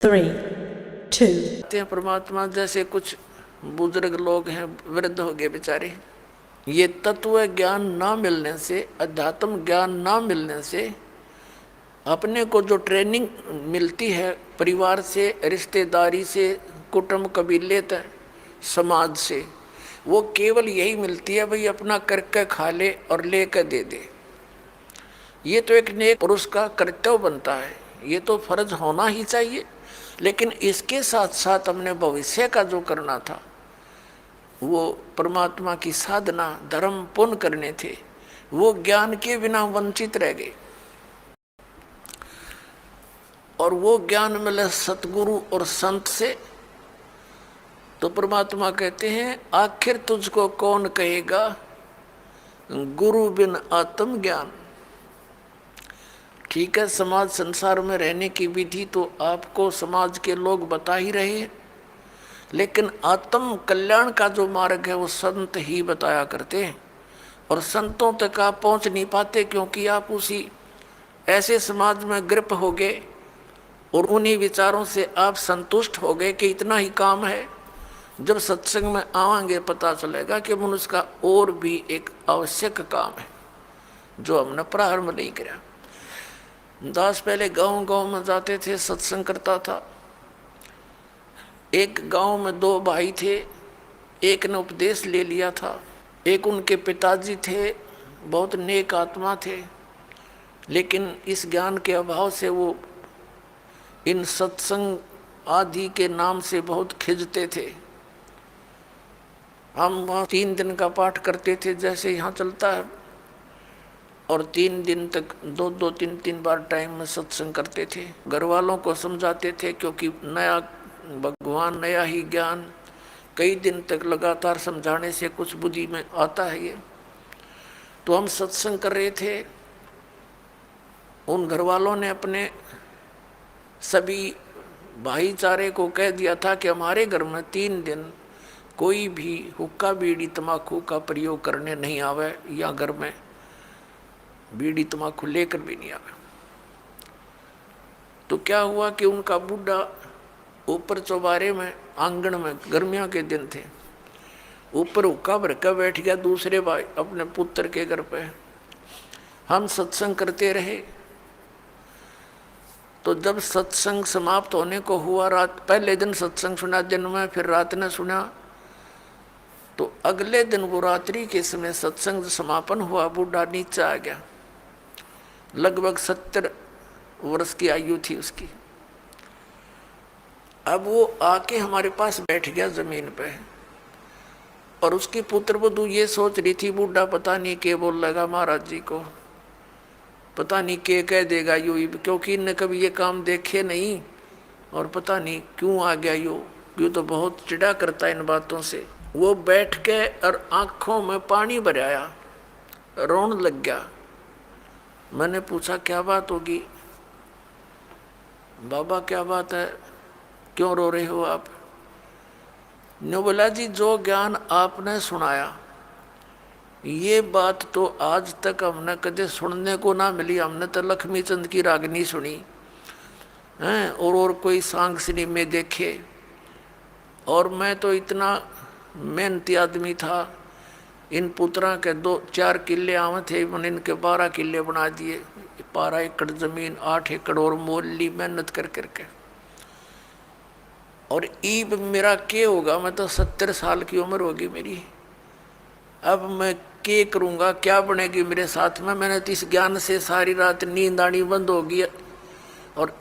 3, 2. परमात्मा जैसे कुछ बुजुर्ग लोग हैं, वृद्ध हो गए बेचारे, ये तत्व ज्ञान ना मिलने से, अध्यात्म ज्ञान ना मिलने से अपने को जो ट्रेनिंग मिलती है परिवार से, रिश्तेदारी से, कुटुंब कबीले तक, समाज से, वो केवल यही मिलती है भाई अपना करके खा ले और लेकर दे दे। ये तो एक नेक पुरुष का कर्तव्य बनता है, ये तो फर्ज होना ही चाहिए। लेकिन इसके साथ साथ हमने भविष्य का जो करना था, वो परमात्मा की साधना, धर्म, पुण्य करने थे, वो ज्ञान के बिना वंचित रह गए। और वो ज्ञान मिले सतगुरु और संत से, तो परमात्मा कहते हैं आखिर तुझको कौन कहेगा गुरु बिन आत्म ज्ञान। ठीक है, समाज संसार में रहने की विधि तो आपको समाज के लोग बता ही रहे हैं, लेकिन आत्म कल्याण का जो मार्ग है वो संत ही बताया करते हैं। और संतों तक आप पहुंच नहीं पाते क्योंकि आप उसी ऐसे समाज में ग्रप हो गए और उन्हीं विचारों से आप संतुष्ट हो गए कि इतना ही काम है। जब सत्संग में आवांगे पता चलेगा कि मनुष्य का और भी एक आवश्यक काम है जो हमने प्रारंभ नहीं किया। दास पहले गांव गांव में जाते थे, सत्संग करता था। एक गांव में 2 भाई थे, एक ने उपदेश ले लिया था, एक उनके पिताजी थे, बहुत नेक आत्मा थे, लेकिन इस ज्ञान के अभाव से वो इन सत्संग आदि के नाम से बहुत खिंचते थे। हम वहाँ 3 दिन का पाठ करते थे जैसे यहाँ चलता है, और 3 दिन तक 2-2, 3-3 बार टाइम में सत्संग करते थे। घर वालों को समझाते थे क्योंकि नया भगवान, नया ही ज्ञान, कई दिन तक लगातार समझाने से कुछ बुद्धि में आता है ये। तो हम सत्संग कर रहे थे, उन घर वालों ने अपने सभी भाईचारे को कह दिया था कि हमारे घर में 3 दिन कोई भी हुक्का बीड़ी तम्बाकू का प्रयोग करने नहीं आवे, या घर में बीड़ी तम्बाकू लेकर भी नहीं आवे। तो क्या हुआ कि उनका बूढ़ा ऊपर चौबारे में, आंगन में, गर्मियों के दिन थे, ऊपर हुक्का भर कर बैठ गया दूसरे भाई अपने पुत्र के घर पे। हम सत्संग करते रहे। तो जब सत्संग समाप्त होने को हुआ, रात, पहले दिन सत्संग सुना दिन में, फिर रात ने सुना, तो अगले दिन वो रात्रि के समय सत्संग समापन हुआ, बूढ़ा नीचे आ गया। लगभग 70 वर्ष की आयु थी उसकी। अब वो आके हमारे पास बैठ गया जमीन पे, और उसकी पुत्र वधू ये सोच रही थी बूढ़ा पता नहीं क्या बोल लगा महाराज जी को, पता नहीं क्या कह देगा यू, क्योंकि इनने कभी ये काम देखे नहीं, और पता नहीं क्यों आ गया यू तो बहुत चिढ़ा करता है इन बातों से। वो बैठ के और आंखों में पानी भर आया, रोने लग गया। मैंने पूछा क्या बात होगी बाबा, क्या बात है, क्यों रो रहे हो आप? ने बोला जी जो ज्ञान आपने सुनाया, ये बात तो आज तक हमने कदे सुनने को ना मिली। हमने तो लक्ष्मी चंद की रागनी सुनी हैं, और कोई सांग सिनेमे देखे, और मैं तो इतना मेहनती आदमी था, इन पुत्रा के 2-4 किले आवे थे, मैंने इनके 12 किले बना दिए। 12 एकड़ जमीन, 8 एकड़ और मोल ली मेहनत कर करके। और ईब मेरा क्या होगा, मैं तो 70 साल की उम्र होगी मेरी, अब मैं क्या करूँगा, क्या बनेगी मेरे साथ में? मैंने तो इस ज्ञान से सारी रात नींद आनी बंद हो गई, और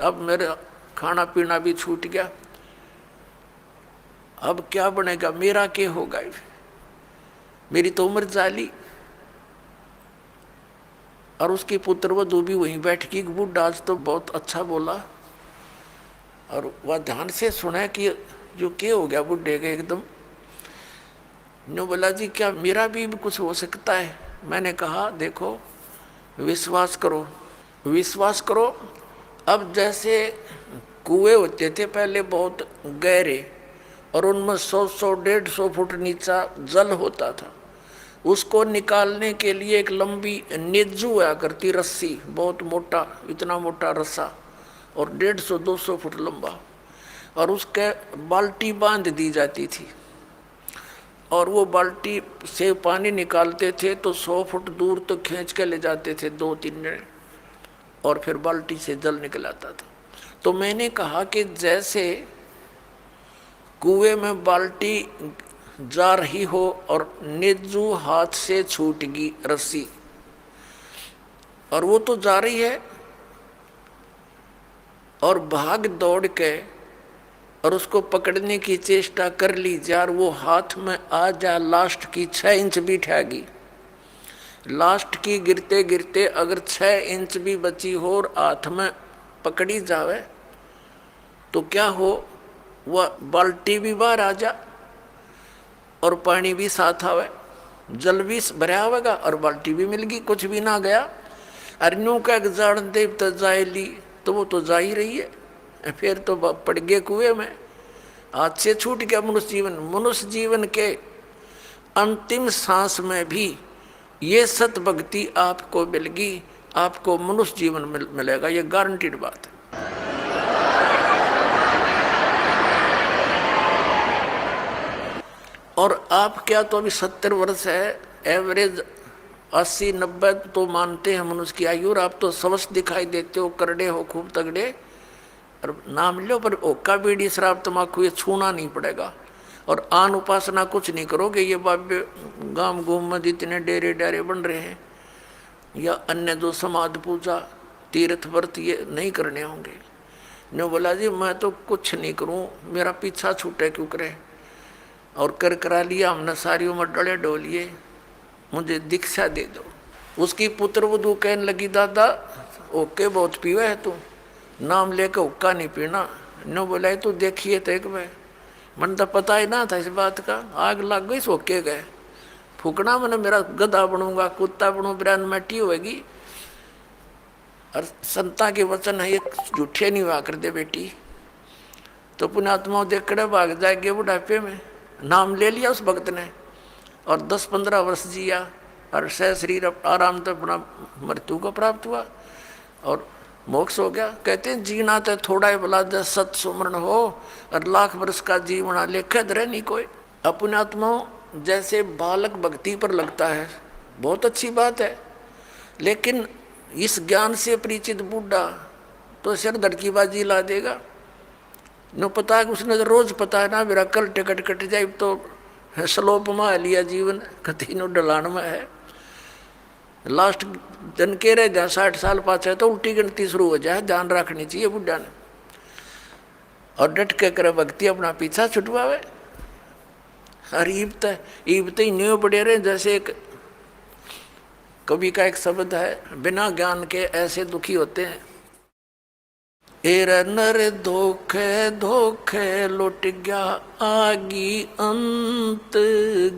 अब मेरा खाना पीना भी छूट गया। अब क्या बनेगा, मेरा क्या होगा, मेरी तो उम्र जाली। और उसकी पुत्र वधू भी वहीं बैठ की। बूढ़ा आज तो बहुत अच्छा बोला, और वह ध्यान से सुना कि जो क्या हो गया बूढ़े के एकदम। नो बोला जी क्या मेरा भी कुछ हो सकता है? मैंने कहा देखो विश्वास करो, विश्वास करो। अब जैसे कुएं होते थे पहले बहुत गहरे, और उनमें 100-100, 150 फुट नीचा जल होता था, उसको निकालने के लिए एक लंबी नेजू हुआ करती रस्सी, बहुत मोटा, इतना मोटा रस्सा, और 150-200 फुट लंबा, और उसके बाल्टी बांध दी जाती थी और वो बाल्टी से पानी निकालते थे तो 100 फुट दूर तो खींच के ले जाते थे 2-3 जने, और फिर बाल्टी से जल निकल आता था। तो मैंने कहा कि जैसे कुएं में बाल्टी जा रही हो और नेजू हाथ से छूट गई रस्सी, और वो तो जा रही है और भाग दौड़ के और उसको पकड़ने की चेष्टा कर ली यार, वो हाथ में आ जा लास्ट की 6 इंच भी ठहगी, लास्ट की गिरते गिरते अगर 6 इंच भी बची हो और हाथ में पकड़ी जावे तो क्या हो, वह बाल्टी भी बाहर आ जा और पानी भी साथ आवे, जल भी भरा होगा और बाल्टी भी मिल गई, कुछ भी ना गया। अरनू का जान देव तो जाए ली, तो वो तो जा ही रही है, फिर तो पड़ गए कुएं में, हाथ से छूट गया मनुष्य जीवन। मनुष्य जीवन के अंतिम सांस में भी ये सत भक्ति आपको मिलेगी, आपको मनुष्य जीवन मिलेगा, ये गारंटीड बात है। और आप क्या तो अभी 70 वर्ष है, एवरेज 80-90 तो मानते हैं मनुष्य की आयु, और आप तो स्वस्थ दिखाई देते हो, करड़े हो, खूब तगड़े, और नाम लो पर ओका बीड़ी शराब तम्बाकू ये छूना नहीं पड़ेगा। और आन उपासना कुछ नहीं करोगे, ये बाबे गांव घूम में इतने डेरे डेरे बन रहे हैं, या अन्य जो समाध पूजा तीर्थ व्रत ये नहीं करने होंगे। ने बोला जी मैं तो कुछ नहीं करूं, मेरा पीछा छूटे क्यों करे, और कर करा लिया हमने, सारी उम्र डले डोलिए, मुझे दीक्षा दे दो। उसकी पुत्र वधू कहने लगी दादा ओके बहुत पीवा है तू, नाम लेकर हुक्का नहीं पीना। न बोला तो देखिए तो एक बार, मन तो पता ही ना था इस बात का, आग लग गई सोके गए, फूकना मैंने मेरा गधा बनूंगा, कुत्ता बनू, बिरान मट्टी होगी। और संता के वचन है ये झूठे नहीं हुआ कर दे बेटी, तो पुण्यात्मा देख कर भाग जाएंगे बुढ़ापे में। नाम ले लिया उस भक्त ने और 10-15 वर्ष जिया और सह शरीर आराम तो अपना मृत्यु को प्राप्त हुआ और मोक्ष हो गया। कहते हैं जीना तो थोड़ा ही भला जब सत सुमरण हो और लाख वर्ष का जीवना लेखे धरे नहीं कोई। अपने आत्माओं जैसे बालक भक्ति पर लगता है बहुत अच्छी बात है, लेकिन इस ज्ञान से परिचित बूढ़ा तो सिर धड़कीबाजी ला देगा। न पता है उसने तो रोज पता है ना मेरा कल टिकट कट जाए तो स्लोप में लिया जीवन कति नो डलान में है, लास्ट दिन के रह जा 60 साल पाछे तो उल्टी गिनती शुरू हो जाए। ध्यान रखनी चाहिए बुढ़ा ने, और डट के करे भक्ति अपना पीछा छुटवावे। और ईबत ही न्यू बड़े रहे। जैसे एक कवि का एक शब्द है, बिना ज्ञान के ऐसे दुखी होते हैं। एर नर धोखे धोखे लुट गया आगी अंत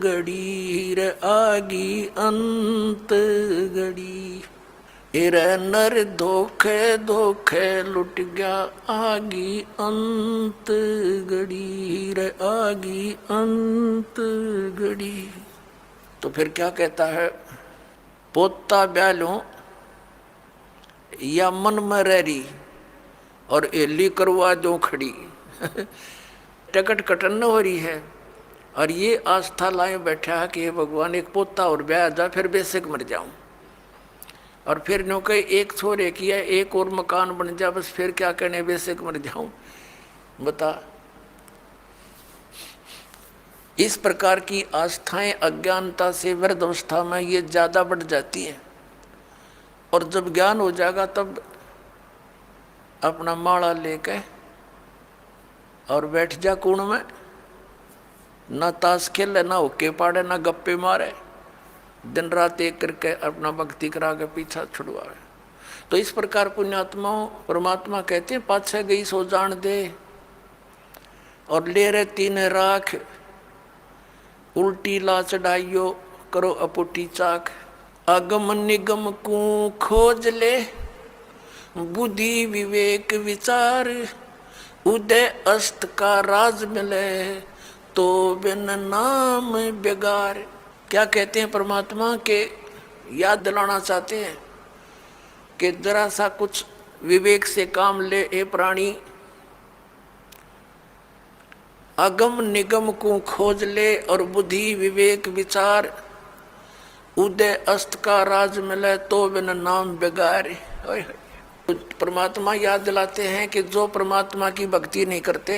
गड़ी रे आगी अंत गड़ी। एर नर धोखे धोखे लुट गया आगी अंत गड़ी रे आगी अंत गड़ी। तो फिर क्या कहता है, पोता ब्यालों या मन में रही और एली करवा दो खड़ी टिकट कटन न हो रही है और ये आस्था लाए बैठा है कि हे भगवान एक पोता और ब्याह जा फिर बेसिक मर जाऊं, और फिर नो कहे एक छोरे किया एक और मकान बन जा बस फिर क्या कहने बेसिक मर जाऊं। बता, इस प्रकार की आस्थाएं अज्ञानता से वृद्ध अवस्था में ये ज्यादा बढ़ जाती है, और जब ज्ञान हो जाएगा तब अपना माला लेके और बैठ जा कुण में, ना ताश खेले ना होके पाड़े ना गप्पे मारे, दिन रात एक करके अपना भक्ति करा के पीछा छुड़वाए। तो इस प्रकार पुण्यात्माओं परमात्मा कहते हैं पाछे गई सो जान दे और ले रहे तीन राख, उल्टी ला चढ़ाइयो करो अपुटी चाक। अगम निगम को खोज ले बुद्धि विवेक विचार, उदय अस्त का राज मिले तो बिन नाम बेगार। क्या कहते हैं परमात्मा के याद दिलाना चाहते हैं कि जरा सा कुछ विवेक से काम ले ए प्राणी, अगम निगम को खोज ले और बुद्धि विवेक विचार, उदय अस्त का राज मिले तो बिन नाम बेगारे। परमात्मा याद दिलाते हैं कि जो परमात्मा की भक्ति नहीं करते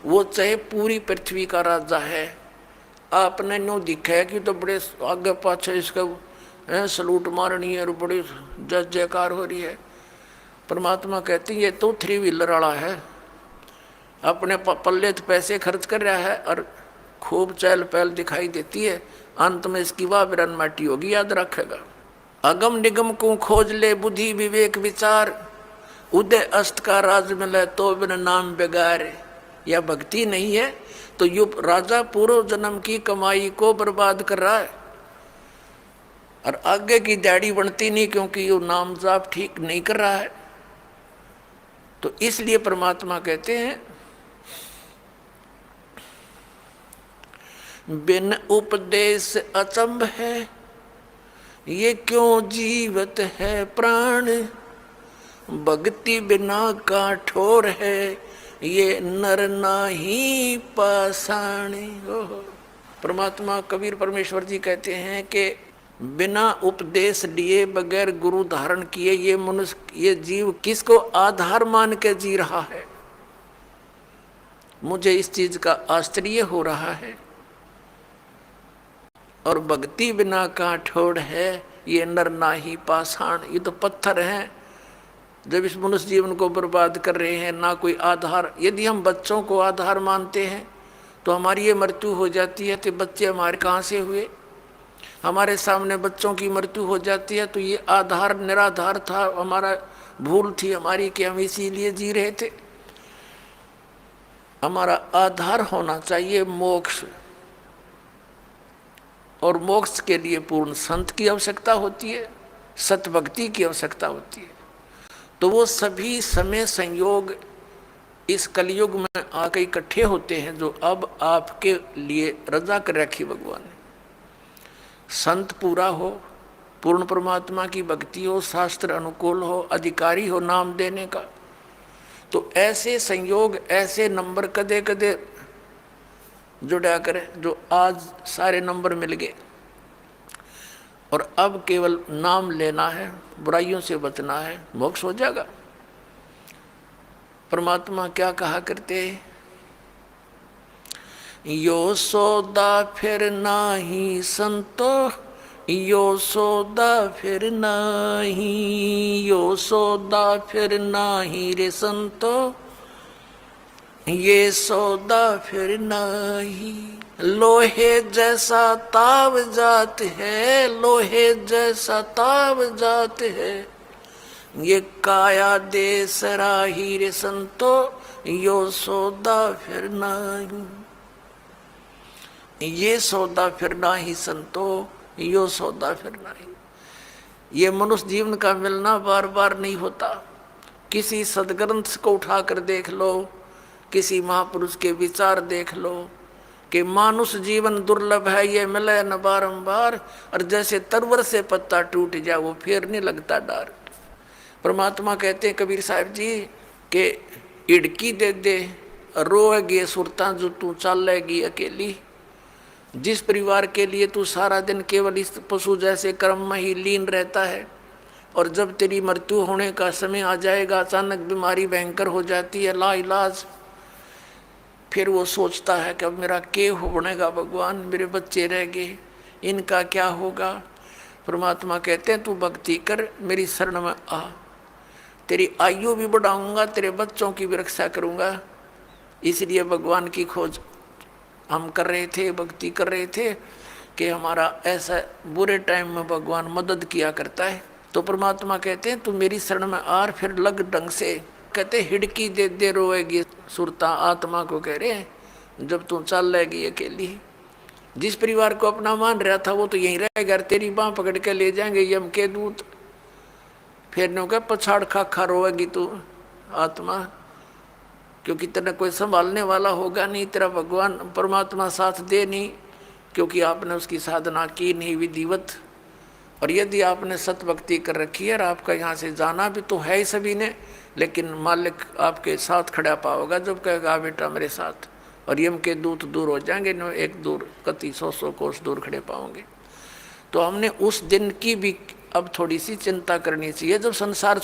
वो चाहे पूरी पृथ्वी का राजा है। आपने नो दिखा है कि तो बड़े आगे पाछे इसका सलूट मारनी है और बड़ी जय जयकार हो रही है। परमात्मा कहते हैं ये तो 3 व्हीलर वाला है, अपने पल्ले तो पैसे खर्च कर रहा है और खूब चहल पहल दिखाई देती है, अंत में इसकी वाह बिरन माटी होगी, याद रखेगा। अगम निगम को खोज ले बुद्धि विवेक विचार, उदय अस्त का राज मिले तो बिन नाम बेगारे। या भक्ति नहीं है तो यु राजा पूर्व जन्म की कमाई को बर्बाद कर रहा है और आगे की दाढ़ी बनती नहीं, क्योंकि ये नाम जाप ठीक नहीं कर रहा है। तो इसलिए परमात्मा कहते हैं बिन उपदेश अचंभ है, ये क्यों जीवत है प्राण, भक्ति बिना का ठोर है, ये नर नाही पाषाण। परमात्मा कबीर परमेश्वर जी कहते हैं कि बिना उपदेश लिए बगैर गुरु धारण किए ये मनुष्य ये जीव किसको आधार मान के जी रहा है। मुझे इस चीज का आश्चर्य हो रहा है। और भक्ति बिना का ठोड़ है, ये नर नाही पाषाण। ये तो पत्थर हैं जब इस मनुष्य जीवन को बर्बाद कर रहे हैं, ना कोई आधार। यदि हम बच्चों को आधार मानते हैं तो हमारी ये मृत्यु हो जाती है, तो बच्चे हमारे कहाँ से हुए। हमारे सामने बच्चों की मृत्यु हो जाती है तो ये आधार निराधार था, हमारा भूल थी हमारी कि हम इसीलिए जी रहे थे। हमारा आधार होना चाहिए मोक्ष, और मोक्ष के लिए पूर्ण संत की आवश्यकता होती है, सत भक्ति की आवश्यकता होती है। तो वो सभी समय संयोग इस कलयुग में आके इकट्ठे होते हैं जो अब आपके लिए रजा कर रखी भगवान ने। संत पूरा हो, पूर्ण परमात्मा की भक्ति हो, शास्त्र अनुकूल हो, अधिकारी हो नाम देने का, तो ऐसे संयोग ऐसे नंबर कदे कदे जुड़ा करें जो आज सारे नंबर मिल गए। और अब केवल नाम लेना है, बुराइयों से बचना है, मोक्ष हो जाएगा। परमात्मा क्या कहा करते, यो सौदा फिर नाही संतो, यो सौदा फिर नाही, यो सौदा फिर नाही रे संतो, ये सौदा फिर नाही। लोहे जैसा ताव जात है, लोहे जैसा ताव जात है, ये काया दे सराही रे संतो, यो सौदा फिर नाही। ये सौदा फिर नाही संतो, यो सौदा फिर नाही। ये मनुष्य जीवन का मिलना बार बार नहीं होता। किसी सदग्रंथ को उठाकर देख लो, किसी महापुरुष के विचार देख लो कि मानुष जीवन दुर्लभ है, ये मिले न बारंबार, और जैसे तरवर से पत्ता टूट जाए वो फिर नहीं लगता डार। परमात्मा कहते हैं कबीर साहब जी के इड़की दे दे रोएगी सुरता जो तू चलेगी अकेली। जिस परिवार के लिए तू सारा दिन केवल इस पशु जैसे कर्म में ही लीन रहता है, और जब तेरी मृत्यु होने का समय आ जाएगा, अचानक बीमारी भयंकर हो जाती है लाइलाज, फिर वो सोचता है कि अब मेरा क्या बनेगा भगवान, मेरे बच्चे रह गए, इनका क्या होगा। परमात्मा कहते हैं तू भक्ति कर, मेरी शरण में आ, तेरी आयु भी बढ़ाऊंगा, तेरे बच्चों की भी रक्षा करूंगा। इसलिए भगवान की खोज हम कर रहे थे, भक्ति कर रहे थे कि हमारा ऐसा बुरे टाइम में भगवान मदद किया करता है। तो परमात्मा कहते हैं तू मेरी शरण में आ, फिर लग ढंग से। कहते हिड़की दे दे रोएगी सुरता, आत्मा को कह रहे हैं जब तू चल रहेगी अकेली। जिस परिवार को अपना मान रहा था वो तो यहीं रहेगा, तेरी बाँह पकड़ के ले जाएंगे यम के दूत। फिर न क्या पछाड़ खा खा रोएगी तू आत्मा, क्योंकि तेरा कोई संभालने वाला होगा नहीं, तेरा भगवान परमात्मा साथ दे नहीं, क्योंकि आपने उसकी साधना की नहीं विधिवत। और यदि आपने सतभक्ति कर रखी है और आपका यहाँ से जाना भी तो है ही सभी ने, लेकिन मालिक आपके साथ खड़ा पाओगा जब कहेगा बेटा मेरे साथ, और यम के दूत दूर हो जाएंगे, एक दूर कति 100 कोस दूर खड़े पाओगे। तो हमने उस दिन की भी अब थोड़ी सी चिंता करनी चाहिए जब संसार